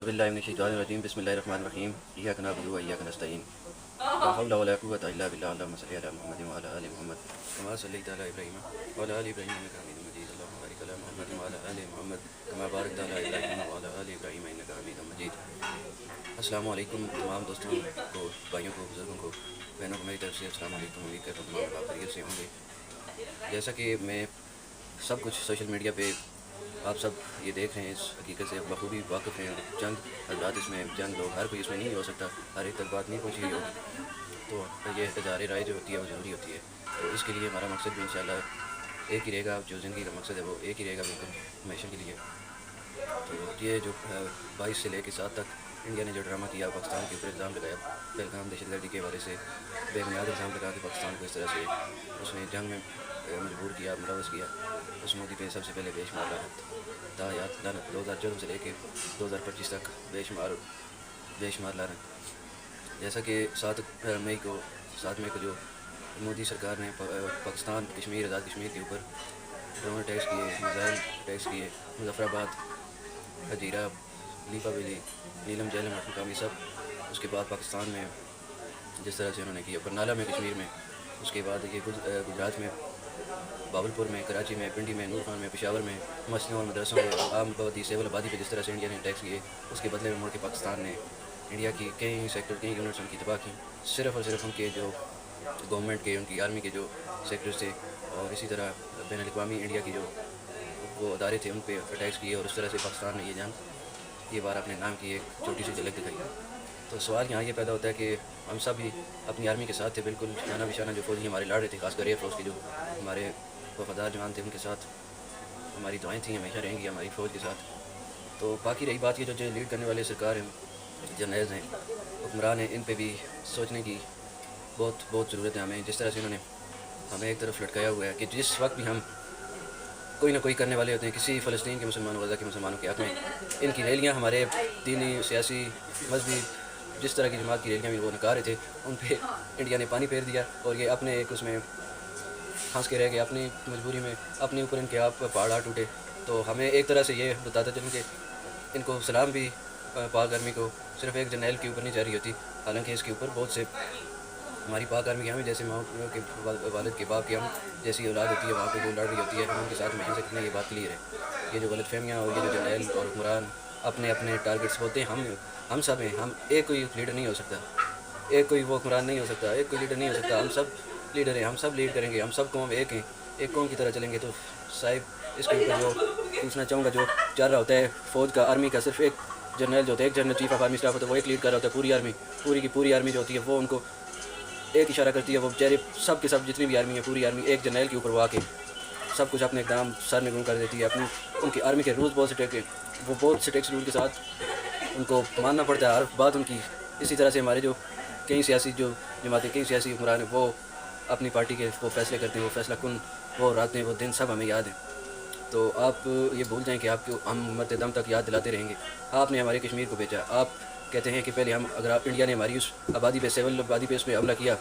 باللہ من الشیطان الرجیم بسم اللہ الرحمن الرحیم ایاک نعبد و ایاک نستعین لا حول ولا قوة الا باللہ اللہم صل علی محمد وعلی آل محمد کما صلیت علی ابراہیم وعلی آل ابراہیم انک حمید مجید اللہم بارک علی محمد وعلی آل محمد کما بارکت علی ابراہیم وعلی آل ابراہیم انک حمید مجید۔ السلام علیکم تمام دوستوں کو، بھائیوں کو، بزرگوں کو، بہنوں کو میری طرف سے السلام علیکم۔ امید کرتا ہوں تمام آپ خیریت سے ہوں گے۔ جیسا کہ میں سب کچھ سوشل میڈیا پہ آپ سب یہ دیکھ رہے ہیں، اس حقیقت سے بخوبی واقف ہیں۔ چند حضرات اس میں، چند لوگ، ہر کوئی اس میں نہیں ہو سکتا، ہر ایک تک بات نہیں پہنچی ہوئی ہوگی، تو یہ اظہار رائے جو ہوتی ہے وہ ضروری ہوتی ہے۔ تو اس کے لیے ہمارا مقصد بھی انشاءاللہ ایک ہی رہے گا، جو زندگی کا مقصد ہے وہ ایک ہی رہے گا بالکل ہمیشہ کے لیے۔ تو یہ جو 22 سے لے کے 7 تک انڈیا نے جو ڈرامہ کیا، پاکستان کے اوپر الزام لگایا، پہلگام دہشت گردی کے حوالے سے بے بنیاد الزام لگا کے پاکستان کو اس طرح سے اس نے جنگ میں مجبور کیا، ملوث کیا، اس مودی پہ سب سے پہلے بے شمار لعنت، تا یاد لعنت 2014 سے لے کے 2025 تک بے شمار لعنت۔ جیسا کہ 7 مئی کو جو مودی سرکار نے پاکستان، کشمیر، آزاد کشمیر کے اوپر ڈرون اٹیکس کیے، میزائل اٹیکس کیے، مظفر آباد، ہجیرہ، لیپا ویلی، نیلم جہلم، مقامی سب، اس کے بعد پاکستان میں جس طرح سے انہوں نے کیا، برنالہ میں کشمیر میں، اس کے بعد یہ گجرات میں، باولپور میں، کراچی میں، پنڈی میں، نور خان میں، پشاور میں، مسجدوں اور مدرسوں میں، عام آبادی، سیول آبادی پہ جس طرح سے انڈیا نے اٹیکس کیے، اس کے بدلے میں مڑ کے پاکستان نے انڈیا کی کئی سیکٹر، کئی یونٹس ان کی تباہ کی، صرف اور صرف ان کے جو گورنمنٹ کے، ان کی آرمی کے جو سیکٹرز تھے، اور اسی طرح بین الاقوامی انڈیا کی جو وہ ادارے تھے ان پہ اٹیکس کیے، اور اس طرح سے پاکستان نے یہ بار اپنے نام کی ایک چھوٹی سی جھلک دکھائی۔ تو سوال یہاں یہ پیدا ہوتا ہے کہ ہم سب ہی اپنی آرمی کے ساتھ تھے، بالکل شانہ بشانہ جو فوجی ہمارے لڑ رہے تھے، خاص کر ایئر فورس کے جو ہمارے وفادار جوان تھے، ان کے ساتھ ہماری دعائیں تھیں، ہمیشہ رہیں گی ہماری فوج کے ساتھ۔ تو باقی رہی بات یہ جو لیڈ کرنے والے سرکار ہیں، جرنیلز ہیں، حکمران ہیں، ان پہ بھی سوچنے کی بہت ضرورت ہے ہمیں۔ جس طرح سے انہوں نے ہمیں ایک طرف لٹکایا ہوا ہے کہ جس وقت بھی ہم کوئی نہ کوئی کرنے والے ہوتے ہیں کسی فلسطین کے مسلمانوں، غزہ کے مسلمانوں کے حق میں، ان کی ریلیاں ہمارے دینی، سیاسی، مذہبی، جس طرح کی جماعت کی ریلیاں بھی وہ نکال رہے تھے، ان پہ انڈیا نے پانی پھیر دیا، اور یہ اپنے ایک اس میں پھنس کے رہ گئے، اپنی مجبوری میں، اپنے اوپر ان کے آپ پہاڑ آ ٹوٹے۔ تو ہمیں ایک طرح سے یہ بتاتا چلوں کہ ان کو سلام بھی پاک آرمی کو صرف ایک جرنیل کے اوپر نہیں جا رہی ہوتی، حالانکہ اس کے اوپر بہت سے ہماری پاک آرمی کے ہمیں جیسے ماں کے والد کے باپ کی ہم جیسی اولاد ہوتی ہے، وہاں پہ وہ لڑ رہی ہوتی ہے، ہم ان کے ساتھ ہمیشہ سے کتنے یہ بات کلیئر ہے۔ یہ جو غلط فہمیاں اور یہ جو جرنیل اور حکمران اپنے ٹارگیٹس ہوتے ہیں، ہم سب ہیں، ہم ایک کوئی لیڈر نہیں ہو سکتا، ایک کوئی وہ حکمران نہیں ہو سکتا، ایک کوئی لیڈر نہیں ہو سکتا، ہم سب لیڈر ہیں، ہم سب لیڈ کریں گے، ہم سب قوم ایک ہیں، ایک قوم کی طرح چلیں گے۔ تو صاحب اس کے اوپر جو پوچھنا چاہوں گا، جو چل رہا ہوتا ہے فوج کا، آرمی کا، صرف ایک جرنیل جو ہوتا ہے، ایک general chief of army staff ہوتا ہے، وہ ایک لیڈ کر رہا ہوتا ہے پوری آرمی، پوری کی پوری آرمی جو ہوتی ہے وہ ان کو ایک اشارہ کرتی ہے، وہ بیچارے سب کے سب جتنی بھی آرمی ہے، پوری آرمی ایک جرنیل کے اوپر وہ آ کے سب کچھ اپنے اقدام سر میں گم کر دیتی ہے۔ اپنی ان کی آرمی کے رولز بہت سٹرکٹ ہیں، وہ بہت سٹرکٹ رول کے ساتھ ان کو ماننا پڑتا ہے ہر بات ان کی۔ اسی طرح سے ہمارے جو کئی سیاسی جو جماعتیں، کئی سیاسی حکمران ہیں، وہ اپنی پارٹی کے وہ فیصلے کرتے ہیں، وہ فیصلہ کن، وہ راتیں، وہ دن سب ہمیں یاد ہیں۔ تو آپ یہ بھول جائیں کہ آپ کو ہم مرتے دم تک یاد دلاتے رہیں گے۔ آپ نے ہمارے کشمیر کو بیچا، آپ کہتے ہیں کہ پہلے اگر انڈیا نے ہماری اس آبادی پہ، سیول آبادی پہ اس پہ حملہ کیا،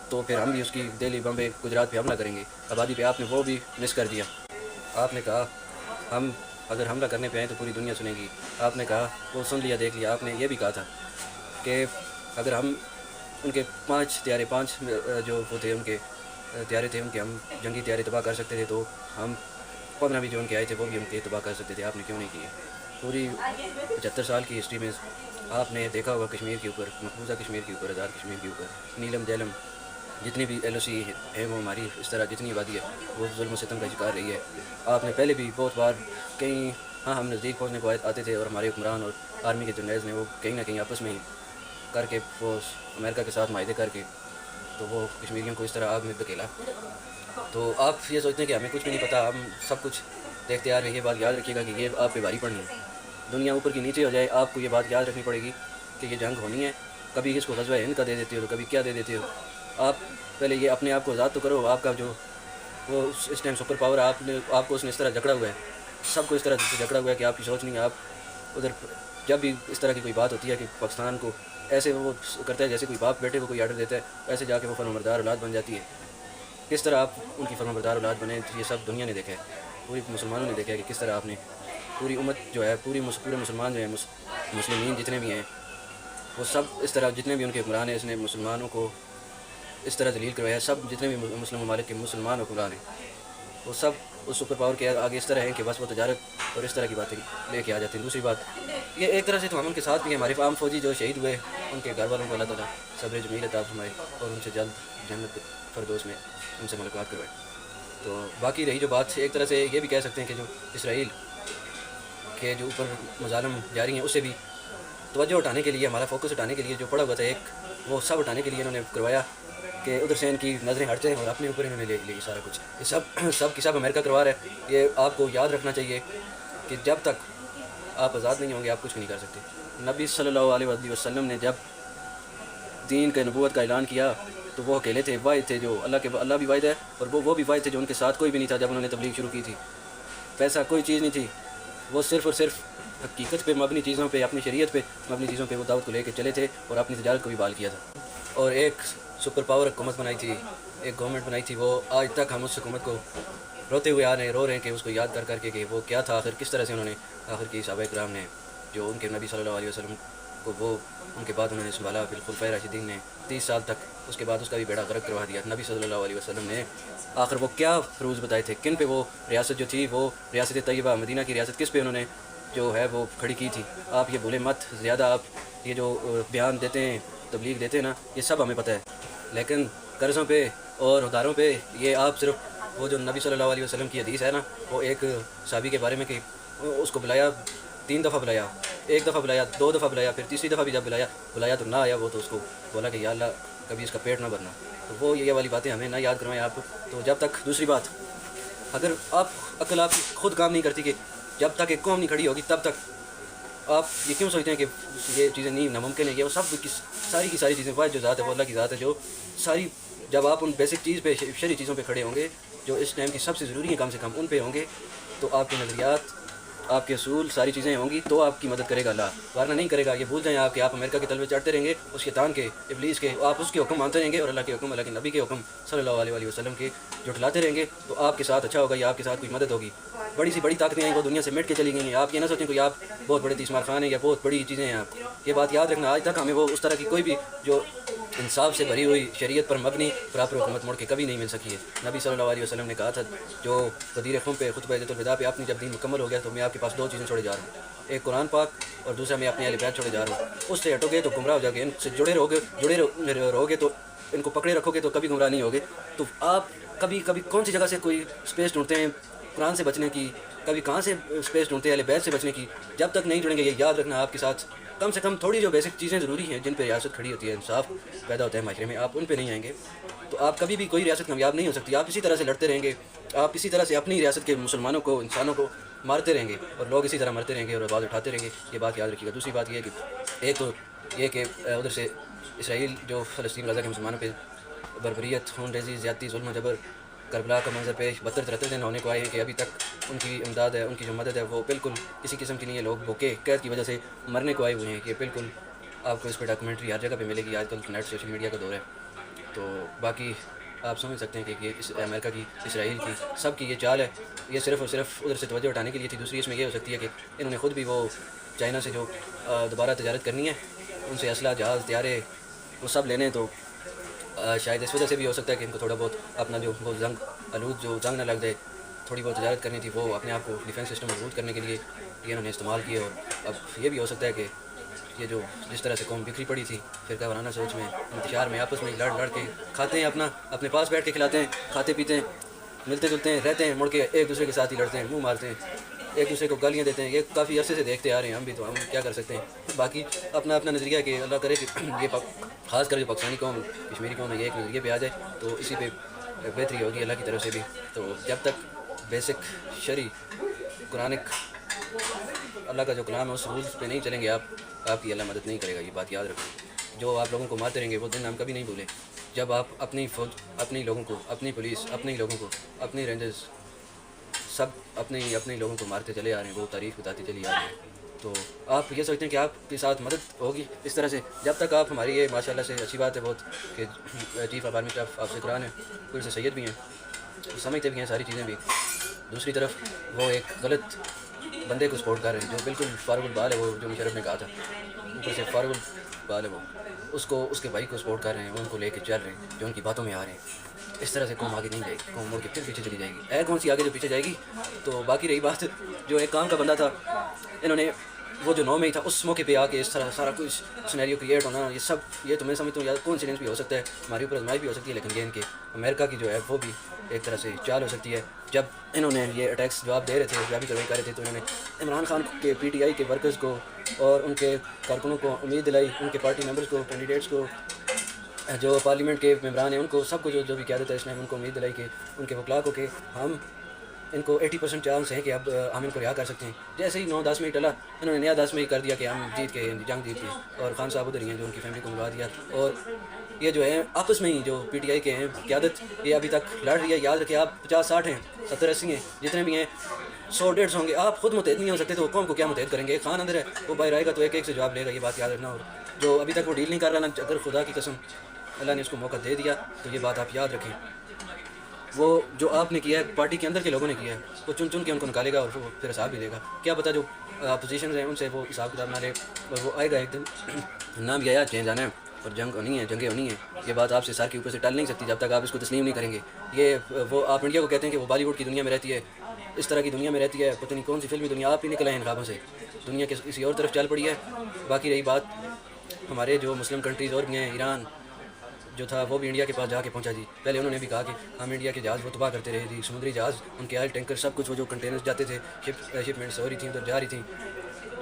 تو پھر ہم بھی اس کی دہلی، بمبے، گجرات پہ حملہ کریں گے آبادی پہ۔ آپ نے وہ بھی مس کر دیا۔ آپ نے کہا ہم اگر حملہ کرنے پہ آئیں تو پوری دنیا سنے گی، آپ نے کہا وہ سن لیا، دیکھ لیا۔ آپ نے یہ بھی کہا تھا کہ اگر ہم ان کے 5 جو وہ تھے، ان کے طیارے تھے، ان کے ہم جنگی طیارے تباہ کر سکتے تھے، تو ہم 15 بھی جو ان کے آئے تھے وہ بھی ان کے تباہ کر سکتے تھے۔ آپ نے کیوں نہیں کیے؟ پوری 75 سال کی ہسٹری میں آپ نے دیکھا ہوگا کشمیر کے اوپر، مقبوضہ کشمیر کے اوپر، آزاد کشمیر کے اوپر، نیلم جہلم، جتنی بھی ایل او سی ہے وہ ہماری اس طرح جتنی آبادی ہے وہ ظلم و ستم کا شکار رہی ہے۔ آپ نے پہلے بھی بہت بار کہیں ہم نزدیک پہنچنے کو آتے تھے، اور ہمارے حکمران اور آرمی کے جرنیلز نے وہ کہیں نہ کہیں آپس میں ہی کر کے، وہ امریکہ کے ساتھ معاہدے کر کے، تو وہ کشمیریوں کو اس طرح آگ میں دھکیلا۔ تو آپ یہ سوچتے ہیں کہ ہمیں کچھ بھی نہیں پتہ، ہم سب کچھ دیکھتے آ رہے ہیں۔ یہ بات یاد رکھیے گا کہ یہ آپ پہ بھاری پڑنی ہے، دنیا اوپر کی نیچے ہو جائے، آپ کو یہ بات یاد رکھنی پڑے گی کہ یہ جنگ ہونی ہے۔ کبھی اس کو غزوہ ہند کا دے دیتے ہو، کبھی کیا دے دیتے ہو۔ آپ پہلے یہ اپنے آپ کو آزاد تو کرو۔ آپ کا جو وہ اس ٹائم سپر پاور ہے، آپ کو اس نے اس طرح جکڑا ہوا ہے، سب کو اس طرح جکڑا ہوا ہے کہ آپ کی سوچ نہیں ہے۔ آپ ادھر جب بھی اس طرح کی کوئی بات ہوتی ہے کہ پاکستان کو ایسے وہ کرتا ہے جیسے کوئی باپ بیٹے کو کوئی آرڈر دیتا ہے، ایسے جا کے وہ فرمانبردار اولاد بن جاتی ہے۔ کس طرح آپ ان کی فرمانبردار اولاد بنے، یہ سب دنیا نے دیکھا ہے، پوری مسلمانوں نے دیکھا ہے کہ کس طرح آپ نے پوری امت جو ہے، پورے مسلمان جو ہیں، مسلمین جتنے بھی ہیں وہ سب اس طرح، جتنے بھی ان کے حکمران ہیں، اس نے مسلمانوں کو اس طرح ذلیل کروایا ہے. سب جتنے بھی مسلم ممالک کے مسلمان حکمران ہیں وہ سب اس سپر پاور کے آگے اس طرح ہیں کہ بس وہ تجارت اور اس طرح کی باتیں لے کے آ جاتے ہیں. دوسری بات یہ ایک طرح سے تو ہم ان کے ساتھ بھی ہیں. ہمارے عام فوجی جو شہید ہوئے ان کے گھر والوں کو اللہ تعالیٰ صبر جمیل عطا فرمائے اور ان سے جلد جنت فردوس میں ان سے ملاقات کروائے. تو باقی رہی جو بات، ایک طرح سے یہ بھی کہہ سکتے ہیں کہ جو اسرائیل کے جو اوپر مظالم جاری ہیں اس سے بھی توجہ اٹھانے کے لیے، ہمارا فوکس اٹھانے کے لیے جو پڑا ہوا تھا ایک، وہ سب اٹھانے کے لیے انہوں نے کروایا کہ ادھر سے ان کی نظریں ہٹ جائیں اور اپنے اوپر انہوں نے لے لی سارا کچھ. یہ سب کی سب امریکہ کروا رہا ہے. یہ آپ کو یاد رکھنا چاہیے کہ جب تک آپ آزاد نہیں ہوں گے آپ کچھ بھی نہیں کر سکتے. نبی صلی اللہ علیہ وسلم نے جب دین کے نبوت کا اعلان کیا تو وہ اکیلے تھے، واحد تھے جو اللہ بھی واحد ہے اور وہ بھی واحد تھے جو ان کے ساتھ کوئی بھی نہیں تھا. جب انہوں نے تبلیغ شروع کی تھی پیسہ کوئی چیز نہیں تھی، وہ صرف اور صرف حقیقت پہ مبنی چیزوں پہ، اپنی شریعت پہ مبنی چیزوں پہ وہ دعوت کو لے کے چلے تھے اور اپنی تجارت کو بھی بحال کیا تھا. اور ایک سپر پاور حکومت بنائی تھی، ایک گورنمنٹ بنائی تھی. وہ آج تک ہم اس حکومت کو روتے ہوئے رو رہے ہیں کہ اس کو یاد کر کے کہ وہ کیا تھا آخر، کس طرح سے انہوں نے آخر کی صحابہ کرام نے جو ان کے نبی صلی اللہ علیہ وسلم کو وہ ان کے بعد انہوں نے سنبھالا بالخلفاء راشدین نے 30 سال تک. اس کے بعد اس کا بھی بیڑا غرق کروا دیا. نبی صلی اللہ علیہ وسلم نے آخر وہ کیا فروض بتائے تھے، کن پہ وہ ریاست جو تھی، وہ ریاست طیبہ مدینہ کی ریاست کس پہ انہوں نے جو ہے وہ کھڑی کی تھی. آپ یہ بھولیں مت. زیادہ آپ یہ جو بیان دیتے ہیں، تبلیغ دیتے ہیں نا، یہ سب ہمیں پتہ ہے، لیکن قرضوں پہ اور اداروں پہ یہ آپ صرف وہ جو نبی صلی اللہ علیہ وسلم کی حدیث ہے نا، وہ ایک صحابی کے بارے میں کہ اس کو بلایا 3 دفعہ بلایا، 1 دفعہ بلایا، 2 دفعہ بلایا، پھر تیسری دفعہ بھی جب بلایا تو نہ آیا وہ، تو اس کو بولا کہ یا اللہ کبھی اس کا پیٹ نہ بھرنا. تو وہ یہ والی باتیں ہمیں نہ یاد کروائیں آپ. تو جب تک دوسری بات، اگر آپ عقل آپ خود کام نہیں کرتی کہ جب تک ایک قوم نہیں کھڑی ہوگی تب تک آپ یہ کیوں سوچتے ہیں کہ یہ چیزیں نہیں ناممکن ہیں. یہ وہ سب کی ساری چیزیں واحد جو ذات ہے وہ اللہ کی ذات ہے، جو ساری جب آپ ان بیسک چیز پہ، شرعی چیزوں پہ کھڑے ہوں گے جو اس ٹائم کی سب سے ضروری ہیں کم سے کم، ان پہ ہوں گے تو آپ کے نظریات، آپ کے اصول، ساری چیزیں ہوں گی تو آپ کی مدد کرے گا اللہ، ورنہ نہیں کرے گا. یہ بھول جائیں آپ کہ آپ امریکہ کے تلوے چڑھتے رہیں گے، اس شیطان کے، ابلیس کے، آپ اس کے حکم مانتے رہیں گے اور اللہ کے حکم، اللہ کے نبی کے حکم صلی اللہ علیہ وسلم کے جھٹلاتے رہیں گے تو آپ کے ساتھ اچھا ہوگا یا آپ کے ساتھ کوئی مدد ہوگی. بڑی سی بڑی طاقتیں ہیں وہ دنیا سے مٹ کے چلی گئی ہیں. آپ یہ نہ سوچیں کہ آپ بہت بڑے تیسمار خان ہیں یا بہت بڑی چیزیں ہیں. آپ یہ بات یاد رکھنا، آج تک ہمیں وہ اس طرح کی کوئی بھی جو انصاف سے بھری ہوئی شریعت پر مبنی پراپر حکومت موڑ کے کبھی نہیں مل سکی ہے. نبی صلی اللہ علیہ وسلم نے کہا تھا جو غدیر خم پہ خطبہ حجۃ الوداع پہ، اپنی جب دین مکمل ہو گیا تو میں آپ کے پاس 2 چیزیں چھوڑے جا رہا ہوں، ایک قرآن پاک اور دوسرا میں اپنے اہل بیت چھوڑے جا رہا ہوں. اس سے ہٹو گے تو گمراہ ہو جاؤ گے، ان سے جڑے رہو گے تو ان کو پکڑے رکھو گے تو کبھی گمراہ نہیں ہوگے. تو آپ کبھی کون سی جگہ سے کوئی اسپیس ڈھونڈتے ہیں قرآن سے بچنے کی، کبھی کہاں سے اسپیس ڈھونڈتے ہیں اہل بیت سے بچنے کی. جب تک نہیں جڑیں گے یہ یاد رکھنا آپ کے ساتھ کم سے کم تھوڑی جو بیسک چیزیں ضروری ہیں جن پہ ریاست کھڑی ہوتی ہے، انصاف پیدا ہوتا ہے معاشرے میں، آپ ان پہ نہیں آئیں گے تو آپ کبھی بھی کوئی ریاست کامیاب نہیں ہو سکتی. آپ اسی طرح سے لڑتے رہیں گے، آپ اسی طرح سے اپنی ریاست کے مسلمانوں کو، انسانوں کو مارتے رہیں گے اور لوگ اسی طرح مرتے رہیں گے اور آواز اٹھاتے رہیں گے. یہ بات یاد رکھیے گا. دوسری بات یہ ہے کہ ایک تو یہ کہ ادھر سے اسرائیل جو فلسطین غزہ کے مسلمانوں پہ بربریت، خون ریزی، زیادتی، ظلم و جبر، کربلا کا منظر پیش 72-73 دن ہونے کو آئے ہیں کہ ابھی تک ان کی امداد ہے، ان کی جو مدد ہے وہ بالکل کسی قسم کی نہیں ہے. لوگ بھوکے قید کی وجہ سے مرنے کو آئے ہوئے ہیں. یہ بالکل آپ کو اس پہ ڈاکومنٹری ہر جگہ پہ ملے گی. آج کل نیٹ سوشل میڈیا کا دور ہے. تو باقی آپ سمجھ سکتے ہیں کہ یہ امریکہ کی، اسرائیل کی، سب کی یہ چال ہے. یہ صرف اور صرف ادھر سے توجہ اٹھانے کے لیے تھی. دوسری اس میں یہ ہو سکتی ہے کہ انہوں نے خود بھی وہ چائنا سے جو دوبارہ تجارت کرنی ہے، ان سے اسلحہ، جہاز، طیارے وہ سب لینے، تو شاید اس وجہ سے بھی ہو سکتا ہے کہ ان کو تھوڑا بہت اپنا جو وہ زنگ نہ لگ جائے، تھوڑی بہت تجارت کرنی تھی، وہ اپنے آپ کو ڈیفینس سسٹم مضبوط کرنے کے لیے یہ انہوں نے استعمال کیے. اور اب یہ بھی ہو سکتا ہے کہ یہ جو جس طرح سے قوم بکھری پڑی تھی فرقہ وارانہ سوچ میں، انتشار میں، آپس میں لڑ کے کھاتے ہیں، اپنے پاس بیٹھ کے کھلاتے ہیں، کھاتے پیتے ہیں، ملتے جلتے ہیں، رہتے ہیں، مڑ کے ایک دوسرے کے ساتھ ہی لڑتے ہیں، منہ مارتے ہیں، ایک دوسرے کو گالیاں دیتے ہیں. یہ کافی عرصے سے دیکھتے آ رہے ہیں ہم بھی، تو ہم کیا کر سکتے ہیں. باقی اپنا نظریہ کہ اللہ کرے کہ یہ خاص کر جو پاکستانی قوم، کشمیری قوم ہے، یہ ایک نظریے پہ آ جائے تو اسی پہ بہتری ہوگی اللہ کی طرف سے بھی. تو جب تک بیسک شرعی قرآنک اللہ کا جو کلام ہے اس رولز پہ نہیں چلیں گے آپ کی اللہ مدد نہیں کرے گا. یہ بات یاد رکھیں. جو آپ لوگوں کو مارتے رہیں گے وہ دن ہم کبھی نہیں بھولیں. جب آپ اپنی فوج، اپنی لوگوں کو، اپنی پولیس، اپنے لوگوں کو، اپنی رینجرز، سب اپنے لوگوں کو مارتے چلے آ رہے ہیں، وہ تاریخ بتاتی چلی آ رہی ہے، تو آپ یہ سوچتے ہیں کہ آپ کے ساتھ مدد ہوگی اس طرح سے. جب تک آپ ہماری، یہ ماشاء اللہ سے اچھی بات ہے بہت کہ چیف آف آرمی اسٹاف آپ سے قرآن ہے، پھر سے سید بھی ہیں، سمجھتے بھی ہیں ساری چیزیں بھی. دوسری طرف وہ ایک غلط بندے کو سپورٹ کر رہے ہیں جو بالکل فارغ البال ہے، وہ جو مشرف نے کہا تھا اوپر سے فارغ البال ہے وہ، اس کے بھائی کو سپورٹ کر رہے ہیں، ان کو لے کے چل رہے ہیں جو ان کی باتوں میں آ رہے ہیں۔ اس طرح سے قوم آگے نہیں جائے گی، قوم مڑ کے پھر پیچھے چلی جائے گی، کون سی آگے جو پیچھے جائے گی۔ تو باقی رہی بات جو ایک کام کا بندہ تھا، انہوں نے وہ جو 9 مئی تھا اس موقع پہ آ کے اس طرح سارا کچھ سینیریو کریٹ ہونا، یہ تو میں سمجھتا ہوں یا کونسیڈنس بھی ہو سکتا ہے، ہمارے اوپر آزمائش بھی ہو سکتی ہے، لیکن یہ ان کے امریکہ کی جو ہے وہ بھی ایک طرح سے چال ہو سکتی ہے۔ جب انہوں نے یہ اٹیکس جواب دے رہے تھے، جوابی کارروائی کر رہے تھے، تو انہوں نے عمران خان کے پی ٹی آئی کے ورکرز کو اور ان کے کارکنوں کو امید دلائی، ان کے پارٹی ممبرز کو، کینڈیڈیٹس کو، جو پارلیمنٹ کے ممبران ہیں ان کو، سب کو جو بھی قیادت ہے اس نے ان کو امید دلائی کہ ان کے وکلاء کو کہ ہم ان کو 80% چانس ہے کہ اب ہم ان کو رہا کر سکتے ہیں۔ جیسے ہی 9-10 مئی ٹلا، انہوں نے نیا 10 مئی کر دیا کہ ہم جیت کے جنگ جیت گئے، اور خان صاحب ادھر ہی ہیں جو ان کی فیملی کو ملوا دیا۔ اور یہ جو ہے آپس میں ہی جو پی ٹی آئی کے ہیں قیادت، یہ ابھی تک لڑ رہی ہے۔ یاد رکھیں آپ 50-60 ہیں، 70-80 ہیں، جتنے بھی ہیں 100-150 ہوں گے، آپ خود متحد نہیں ہو سکتے تو قوم کو کیا متحد کریں گے؟ خان اندر ہے، وہ باہر آئے گا تو ایک ایک سے جواب لے گا، یہ بات یاد رکھنا۔ اور جو ابھی تک وہ ڈیل نہیں کر رہا نا، اگر خدا کی قسم اللہ نے اس کو موقع دے دیا تو یہ بات آپ یاد رکھیں، وہ جو آپ نے کیا ہے، پارٹی کے اندر کے لوگوں نے کیا ہے، وہ چن چن کے ان کو نکالے گا اور وہ پھر حساب بھی دے گا۔ کیا پتہ جو اپوزیشنز ہیں ان سے وہ حساب کتاب نہ لے، اور وہ آئے گا ایک دن، نام بھی آیا چینج آنا ہے اور جنگ ہونی ہے، جنگیں ہونی ہیں۔ یہ بات آپ سے سر کے اوپر سے ٹل نہیں سکتی جب تک آپ اس کو تسلیم نہیں کریں گے۔ یہ وہ آپ انڈیا کو کہتے ہیں کہ وہ بالی ووڈ کی دنیا میں رہتی ہے، اس طرح کی دنیا میں رہتی ہے، پتہ نہیں کون سی فلمی دنیا، آپ ہی نکل آئے ان خوابوں سے، دنیا کے کسی اور طرف چل پڑی ہے۔ باقی رہی بات ہمارے جو مسلم کنٹریز اور بھی ہیں، ایران جو تھا وہ بھی انڈیا کے پاس جا کے پہنچا جی۔ پہلے انہوں نے بھی کہا کہ ہم انڈیا کے جہاز وہ تباہ کرتے رہے جی، سمندری جہاز، ان کے آئل ٹینکر، سب کچھ، وہ جو کنٹینرز جاتے تھے، شپمنٹس ہو رہی تھیں ادھر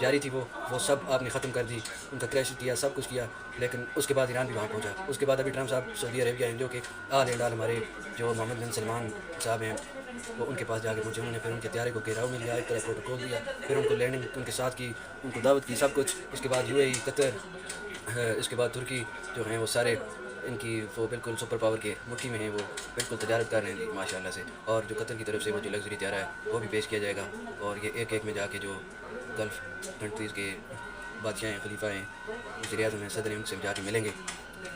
جاری تھی، وہ سب آپ نے ختم کر دی، ان کا کریش کیا، سب کچھ کیا۔ لیکن اس کے بعد ایران بھی وہاں پہنچا۔ اس کے بعد ابھی ٹرمپ صاحب سعودی عربیہ ہیں، جو کہ آل اینڈ آل ہمارے جو محمد بن سلمان صاحب ہیں، وہ ان کے پاس جا کے پہنچے۔ انہوں نے پھر ان کے طیارے کو گھیراؤ میں لیا، ایک طرح پروٹوکول دیا، پھر ان کو لینڈنگ ان کے ساتھ کی، ان کو دعوت کی، سب کچھ۔ اس کے بعد یو اے ای، قطر، اس کے بعد ترکی جو ہیں وہ سارے ان کی وہ بالکل سپر پاور کے مٹھی میں ہیں، وہ بالکل تجارت کر رہے ہیں جی ماشاء اللہ سے۔ اور جو قطر کی طرف سے وہ جو لگژری طیارہ ہے وہ بھی پیش کیا جائے گا، اور یہ ایک ایک میں جا کے جو گلف کنٹریز کے بادشاہ ہیں، خلیفہ ہیں، وزیر اعظم ہیں، صدر ہیں، ان سے جا کے ملیں گے۔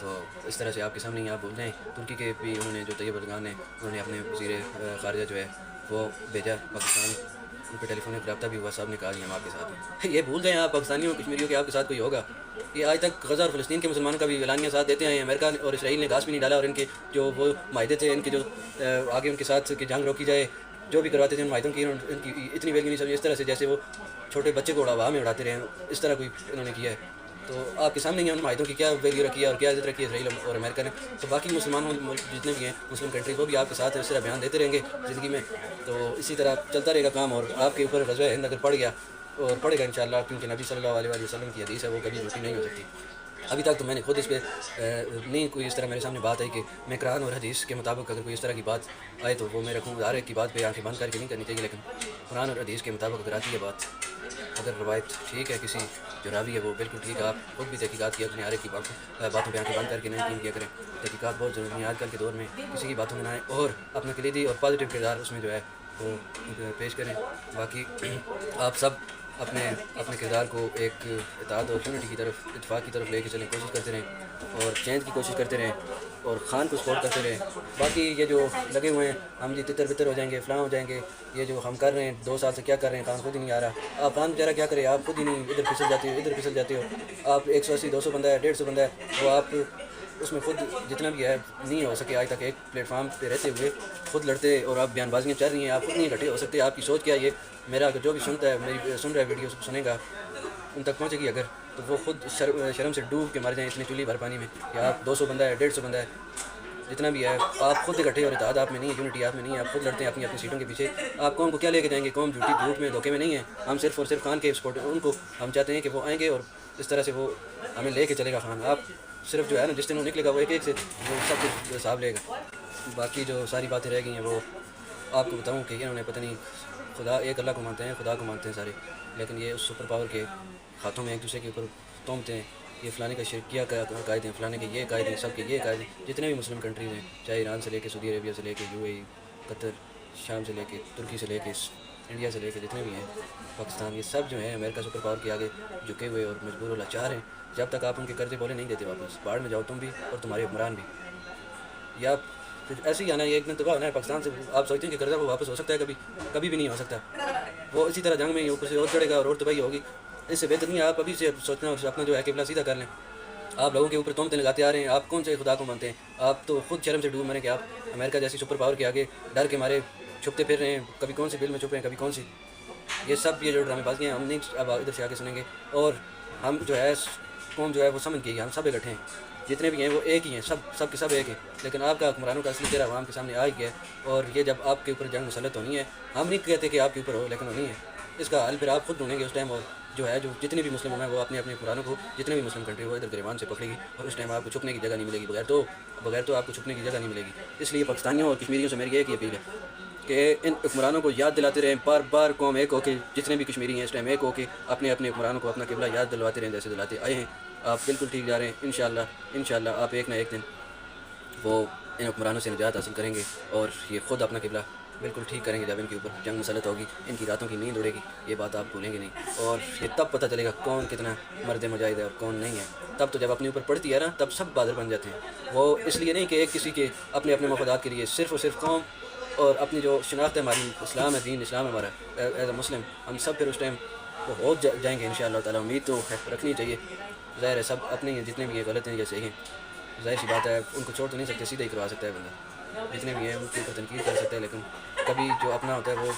تو اس طرح سے آپ کے سامنے ہی آپ بول رہے ہیں۔ ترکی کے بھی انہوں نے جو طیب اردگان نے، انہوں نے اپنے وزیر خارجہ جو ہے وہ بھیجا پاکستان، ان پہ ٹیلی فونک رابطہ بھی ہوا، صاحب نے کہا جی ہم آپ کے ساتھ ہیں۔ یہ بھول گئے ہیں آپ پاکستانیوں کشمیریوں کے آپ کے ساتھ کوئی ہوگا؟ یہ آج تک غزہ اور فلسطین کے مسلمانوں کا بھی اعلانیہ ساتھ دیتے ہیں، امریکہ اور اسرائیل نے گھاس بھی نہیں ڈالا، اور ان کے جو وہ معاہدے تھے، ان کے جو آگے ان کے ساتھ کہ جنگ روکی جائے، جو بھی کرواتے تھے ان معاہدوں کی، ان کی اتنی ویلیو نہیں سمجھی، اس طرح سے جیسے وہ چھوٹے بچے کو ہوا میں اڑاتے رہے، اس طرح کوئی انہوں نے کیا ہے۔ تو آپ کے سامنے ہی ان معاہدوں کی کیا ویلیو رکھی ہے اور کیا عزت رکھی ہے اسرائیل اور امریکہ نے۔ تو باقی مسلمان ملک جتنے بھی ہیں، مسلم کنٹری، وہ بھی آپ کے ساتھ اس طرح بیان دیتے رہیں گے زندگی میں۔ تو اسی طرح چلتا رہے گا کام، اور آپ کے اوپر غزوہ ہند اگر پڑ گیا اور پڑے گا انشاءاللہ، کیونکہ نبی صلی اللہ علیہ وسلم کی حدیث ہے، وہ کبھی جھوٹی نہیں ہو سکتی۔ ابھی تک تو میں نے خود اس پہ نہیں کوئی اس طرح میرے سامنے بات آئی کہ میں قرآن اور حدیث کے مطابق اگر کوئی اس طرح کی بات آئے تو وہ میں رکھوں، ہر ایک کی بات پہ آنکھیں بند کر کے نہیں کرنی چاہیے، لیکن قرآن اور حدیث کے مطابق اگر آتی ہے بات، اگر روایت ٹھیک ہے، کسی جو راوی ہے وہ بالکل ٹھیک ہے، آپ خود بھی تحقیقات کیا کریں، ہر ایک کی باتوں پہ آنکھیں بند کر کے نہیں یقین کیا کریں۔ تحقیقات بہت ضروری ہیں آج کل کے دور میں، کسی کی باتوں میں نہ آئیں، اور اپنا کلیدی اور پازیٹیو کردار اس میں جو ہے وہ پیش کریں۔ باقی آپ سب اپنے کردار کو ایک اتحاد اور یونٹی کی طرف، اتفاق کی طرف لے کے چلیں، کوشش کرتے رہیں اور چینج کی کوشش کرتے رہیں، اور خان کو سپورٹ کرتے رہیں۔ باقی یہ جو لگے ہوئے ہیں ہم جی تتر بتر ہو جائیں گے، فلاں ہو جائیں گے، یہ جو ہم کر رہے ہیں 2 سال سے کیا کر رہے ہیں، خان خود ہی نہیں آ رہا۔ آپ خان بیچارہ کیا کرے، آپ خود ہی نہیں، ادھر پھسل جاتے ہو، ادھر پھسل جاتے ہو۔ آپ 180-200 بندہ ہے، 150 بندہ ہے، وہ آپ اس میں خود جتنا بھی ہے نہیں ہو سکے آج تک ایک پلیٹ فارم پہ رہتے ہوئے خود لڑتے، اور آپ بیان بازیاں چل رہی ہیں، آپ خود نہیں اکٹھے ہو سکتے۔ آپ کی سوچ کیا ہے؟ یہ میرا جو بھی سنتا ہے، میری سن رہا ہے ویڈیو سنے گا، ان تک پہنچے گی اگر، تو وہ خود شرم سے ڈوب کے مر جائیں اتنی چولی بھر پانی میں کہ آپ 200 بندہ ہے، 150 بندہ ہے، جتنا بھی ہے، آپ خود اکٹھے، اور اتحاد آپ میں نہیں ہے، یونٹی آپ میں نہیں ہے، آپ خود لڑتے ہیں اپنی سیٹوں کے پیچھے۔ آپ قوم کو کیا لے کے جائیں گے؟ قوم جھوٹ میں دھوکے میں نہیں ہے، ہم صرف اور صرف خان کے سپورٹ، ان کو ہم چاہتے ہیں کہ وہ آئیں گے اور اس طرح سے وہ ہمیں لے کے چلے گا خان۔ آپ صرف جو ہے نا جس دن وہ نکلے گا وہ ایک ایک سے وہ سب کچھ حساب لے گا۔ باقی جو ساری باتیں رہ گئی ہیں وہ آپ کو بتاؤں کہ انہوں نے پتہ نہیں، خدا ایک اللہ کو مانتے ہیں، خدا کو مانتے ہیں سارے، لیکن یہ اس سپر پاور کے ہاتھوں میں ایک دوسرے کے اوپر تومتے ہیں، یہ فلانے کا شرکیہ قائد ہیں، فلانے کے یہ قائد ہیں، سب کے یہ قائد ہیں، جتنے بھی مسلم کنٹریز ہیں، چاہے ایران سے لے کے سعودی عربیہ سے لے کے یو اے ای، قطر، شام سے لے کے ترکی سے لے کے انڈیا سے لے کے جتنے بھی ہیں، پاکستان، یہ سب جو ہیں امریکہ سپر پاور کے آگے جھکے ہوئے اور مجبور و لاچار ہیں۔ جب تک آپ ان کے قرضے بولے نہیں دیتے واپس، باہر میں جاؤ تم بھی اور تمہارے حکمران بھی، یا ایسے ہی آنا، یہ ایک دن تباہ ہونا ہے پاکستان سے۔ آپ سوچتے ہیں کہ قرضہ وہ واپس ہو سکتا ہے؟ کبھی بھی نہیں ہو سکتا۔ وہ اسی طرح جنگ میں ہی اوپر سے اور چڑھے گا اور تباہی ہوگی۔ اس سے بہتر نہیں ہے آپ ابھی سے سوچنا اور اپنا جو ہے قبلہ سیدھا کر لیں۔ آپ لوگوں کے اوپر تہمتیں لگاتے آ رہے ہیں، آپ کون سے خدا کو مانتے ہیں؟ آپ تو خود شرم سے ڈوب مریں کہ آپ امریکہ جیسی سپر پاور کے آگے ڈر کے مارے چھپتے پھر رہے ہیں، کبھی کون سی بل میں چھپ رہے ہیں، کبھی کون سی۔ یہ جو ڈرامے بازی ہیں ہم نہیں اب ادھر سے آگے سنیں گے، اور ہم جو ہے قوم جو ہے وہ سمجھ گئی، ہم سب اکٹھے ہیں، جتنے بھی ہیں وہ ایک ہی ہیں، سب کے سب ایک ہیں۔ لیکن آپ کا حکمرانوں کا اصلی چہرہ عوام کے سامنے آ ہی گیا ہے، اور یہ جب آپ کے اوپر جنگ مسلط ہونی ہے، ہم نہیں کہتے کہ آپ کے اوپر ہو، لیکن ہونی ہے۔ اس کا حل پھر آپ خود ڈھونڈیں گے اس ٹائم، اور جو ہے جو جتنے بھی مسلم ہیں وہ اپنے حکمرانوں کو، جتنے بھی مسلم کنٹری وہ ادھر گریبان سے پکڑے گی، اور اس ٹائم آپ کو چھپنے کی جگہ نہیں ملے گی، بغیر تو آپ کو چھپنے کی جگہ نہیں ملے گی۔ اس لیے پاکستانیوں اور کشمیریوں سے میری ایک ہی اپیل ہے کہ ان حکمرانوں کو یاد دلاتے رہیں، بار بار قوم ایک ہو کے، جتنے بھی کشمیری ہیں اس ٹائم ایک ہو کے اپنے حکمرانوں کو اپنا قبلہ یاد دلواتے رہیں جیسے دلاتے آئے ہیں۔ آپ بالکل ٹھیک جا رہے ہیں، انشاءاللہ آپ ایک نہ ایک دن وہ ان حکمرانوں سے نجات حاصل کریں گے، اور یہ خود اپنا قبلہ بالکل ٹھیک کریں گے۔ جب ان کے اوپر جنگ مسلط ہوگی، ان کی راتوں کی نیند اڑے گی، یہ بات آپ بھولیں گے نہیں، اور یہ تب پتہ چلے گا کون کتنا مرد مجاہد ہے اور کون نہیں ہے۔ تب تو جب اپنے اوپر پڑتی ہے نا، تب سب بہادر بن جاتے ہیں۔ وہ اس لیے نہیں کہ ایک کسی کے اپنے مفادات کے لیے، صرف اور صرف قوم اور اپنی جو شناخت ہے ہماری، اسلام ہے، دین اسلام ہے ہمارا، ایز اے مسلم ہم سب پھر اس ٹائم وہ ہو جائیں گے انشاءاللہ تعالیٰ۔ امید تو رکھنی چاہیے، ظاہر ہے سب اپنے ہیں، جتنے بھی ہیں غلط ہیں یا صحیح ہیں، ظاہر سی بات ہے ان کو چھوڑ تو نہیں سکتے، سیدھا ہی کروا سکتا ہے بندہ، جتنے بھی ہیں ان کے اوپر تنقید کر سکتا ہے، لیکن کبھی جو اپنا ہوتا ہے وہ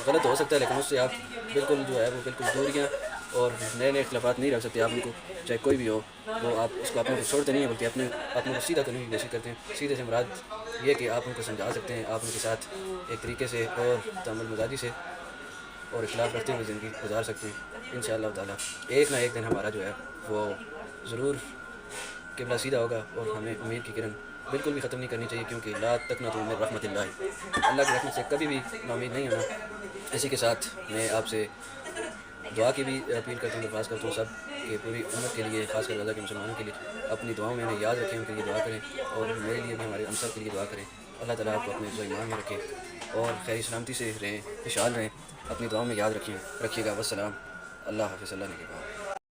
غلط ہو سکتا ہے، لیکن اس سے آپ بالکل جو ہے وہ بالکل دوریاں اور نئے اختلافات نہیں رکھ سکتے۔ آپ ان کو چاہے کوئی بھی ہو، وہ آپ اس کو اپنے کو چھوڑتے نہیں ہیں، بلکہ اپنے کو سیدھا کرنے کی کوشش کرتے ہیں۔ سیدھے سے مراد یہ کہ آپ ان کو سمجھا سکتے ہیں، آپ ان کے ساتھ ایک طریقے سے اور تعامل مزاجی سے اور اخلاق رکھتے ہوئے زندگی گزار سکتے ہیں انشاءاللہ تعالیٰ۔ ایک نہ ایک دن ہمارا جو ہے وہ ضرور قبلہ سیدھا ہوگا، اور ہمیں امید کی کرن بالکل بھی ختم نہیں کرنی چاہیے، کیونکہ لا تقنطوا من رحمت اللہ کی رحمت سے کبھی بھی ناامید نہیں ہونا۔ اسی کے ساتھ میں آپ سے دعا کی بھی اپیل کرتا ہوں، درخواست کرتا ہوں سب کہ پوری امت کے لیے، خاص کر غزہ کے مسلمانوں کے لیے اپنی دعاؤں میں انہیں یاد رکھیں، ان کے لیے دعا کریں، اور میرے لیے بھی، ہمارے ہم سب کے لیے دعا کریں۔ اللہ تعالیٰ آپ کو اپنے عزت و ایمان میں رکھے اور خیر سلامتی سے رہیں، خوشحال رہیں، اپنی دعاؤں میں یاد رکھیے گا۔ والسلام، اللہ حافظ، اللہ نے کے بعد۔